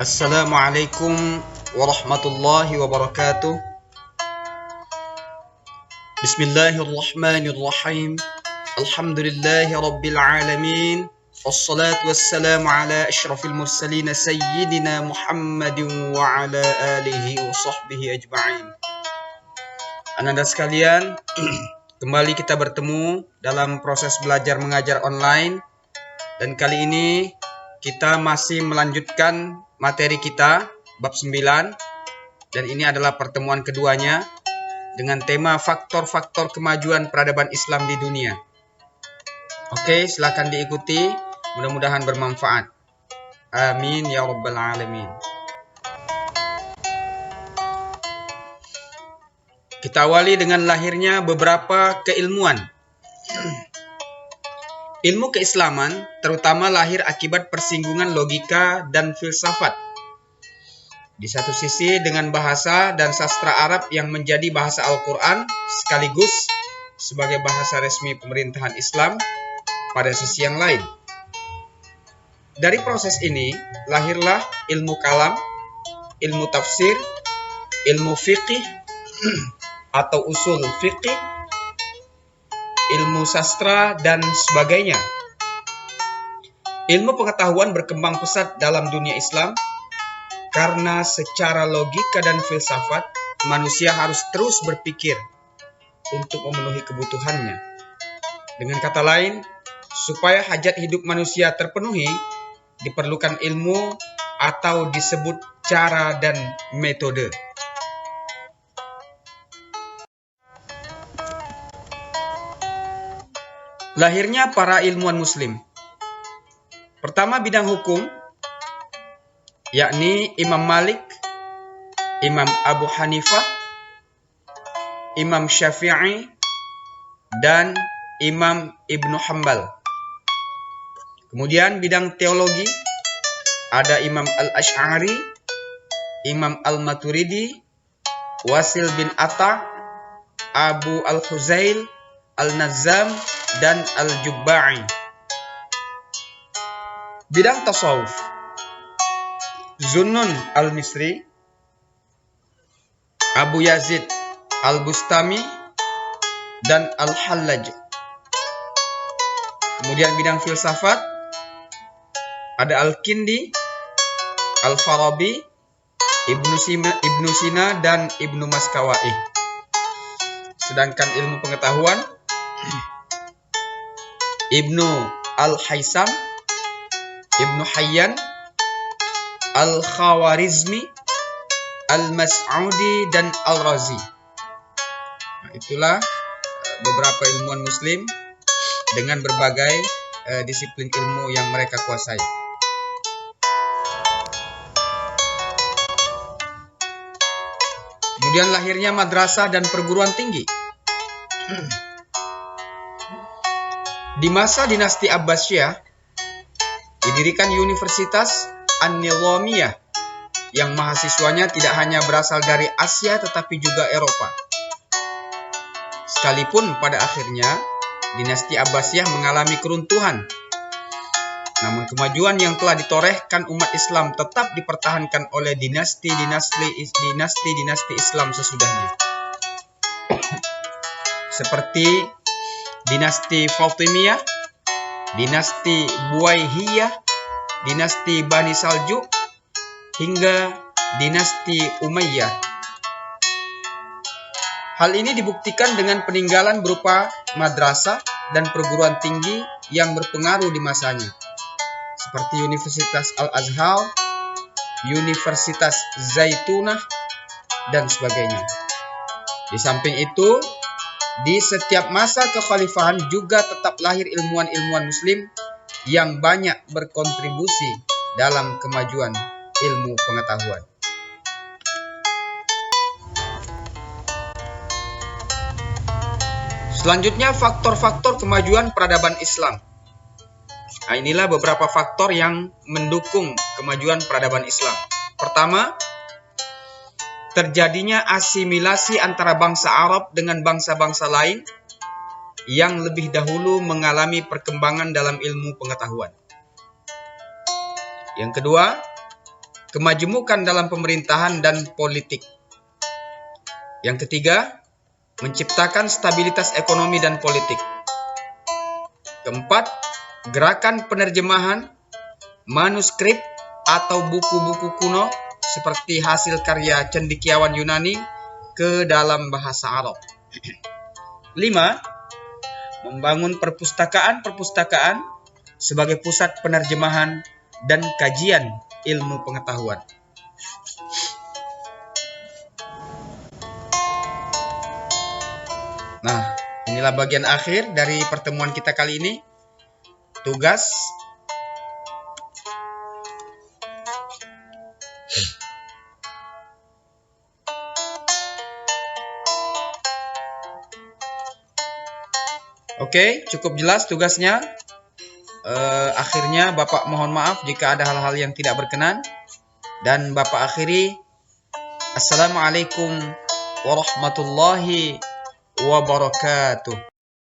Assalamualaikum warahmatullahi wabarakatuh. Bismillahirrahmanirrahim. Alhamdulillahi rabbil alamin. Wassalatu wassalamu ala asyrafil mursalin sayyidina Muhammadin wa ala alihi wa sahbihi ajma'in. Anak-anak sekalian, kembali kita bertemu dalam proses belajar mengajar online. Dan kali ini kita masih melanjutkan materi kita bab 9, dan ini adalah pertemuan keduanya dengan tema faktor-faktor kemajuan peradaban Islam di dunia. Oke, silakan diikuti, mudah-mudahan bermanfaat. Amin ya rabbal alamin. Kita awali dengan lahirnya beberapa keilmuan. Ilmu keislaman terutama lahir akibat persinggungan logika dan filsafat. Di satu sisi dengan bahasa dan sastra Arab yang menjadi bahasa Al-Quran sekaligus sebagai bahasa resmi pemerintahan Islam pada sisi yang lain. Dari proses ini lahirlah ilmu kalam, ilmu tafsir, ilmu fiqih atau usul fiqih, ilmu sastra, dan sebagainya. Ilmu pengetahuan berkembang pesat dalam dunia Islam karena secara logika dan filsafat manusia harus terus berpikir untuk memenuhi kebutuhannya. Dengan kata lain, supaya hajat hidup manusia terpenuhi, diperlukan ilmu atau disebut cara dan metode. Lahirnya para ilmuwan muslim. Pertama bidang hukum, yakni Imam Malik, Imam Abu Hanifah, Imam Syafi'i, dan Imam Ibnu Hanbal. Kemudian bidang teologi, ada Imam Al-Asy'ari, Imam Al-Maturidi, Wasil bin Atta, Abu Al-Huzail, Al-Nazzam, dan Al-Jubba'i. Bidang tasawuf, Zunnun Al-Misri, Abu Yazid Al-Bustami, dan Al-Hallaj. Kemudian bidang filsafat, ada Al-Kindi, Al-Farabi, Ibnu Sina, dan Ibnu Maskawai. Sedangkan ilmu pengetahuan, Ibnu Al-Haisam, Ibnu Hayyan, Al-Khawarizmi, Al-Mas'udi, dan Al-Razi. Nah, itulah beberapa ilmuwan muslim dengan berbagai disiplin ilmu yang mereka kuasai. Kemudian lahirnya madrasah dan perguruan tinggi. Di masa dinasti Abbasiyah, didirikan Universitas An-Nizamiyah yang mahasiswanya tidak hanya berasal dari Asia tetapi juga Eropa. Sekalipun pada akhirnya dinasti Abbasiyah mengalami keruntuhan, namun kemajuan yang telah ditorehkan umat Islam tetap dipertahankan oleh dinasti-dinasti Islam sesudahnya. Seperti dinasti Fatimiyah, dinasti Buwaihiyah, dinasti Bani Saljuk, hingga dinasti Umayyah. Hal ini dibuktikan dengan peninggalan berupa madrasah dan perguruan tinggi yang berpengaruh di masanya, seperti Universitas Al-Azhar, Universitas Zaitunah, dan sebagainya. Di samping itu, di setiap masa kekhalifahan juga tetap lahir ilmuwan-ilmuwan muslim yang banyak berkontribusi dalam kemajuan ilmu pengetahuan. Selanjutnya, faktor-faktor kemajuan peradaban Islam. Nah, inilah beberapa faktor yang mendukung kemajuan peradaban Islam. Pertama, terjadinya asimilasi antara bangsa Arab dengan bangsa-bangsa lain yang lebih dahulu mengalami perkembangan dalam ilmu pengetahuan. Yang kedua, kemajemukan dalam pemerintahan dan politik. Yang ketiga, menciptakan stabilitas ekonomi dan politik. Keempat, gerakan penerjemahan manuskrip atau buku-buku kuno seperti hasil karya cendekiawan Yunani ke dalam bahasa Arab. 5. Membangun perpustakaan-perpustakaan sebagai pusat penerjemahan dan kajian ilmu pengetahuan. Nah, inilah bagian akhir dari pertemuan kita kali ini. Tugas Oke, cukup jelas tugasnya. Akhirnya Bapak mohon maaf jika ada hal-hal yang tidak berkenan. Dan Bapak akhiri, Assalamualaikum warahmatullahi wabarakatuh.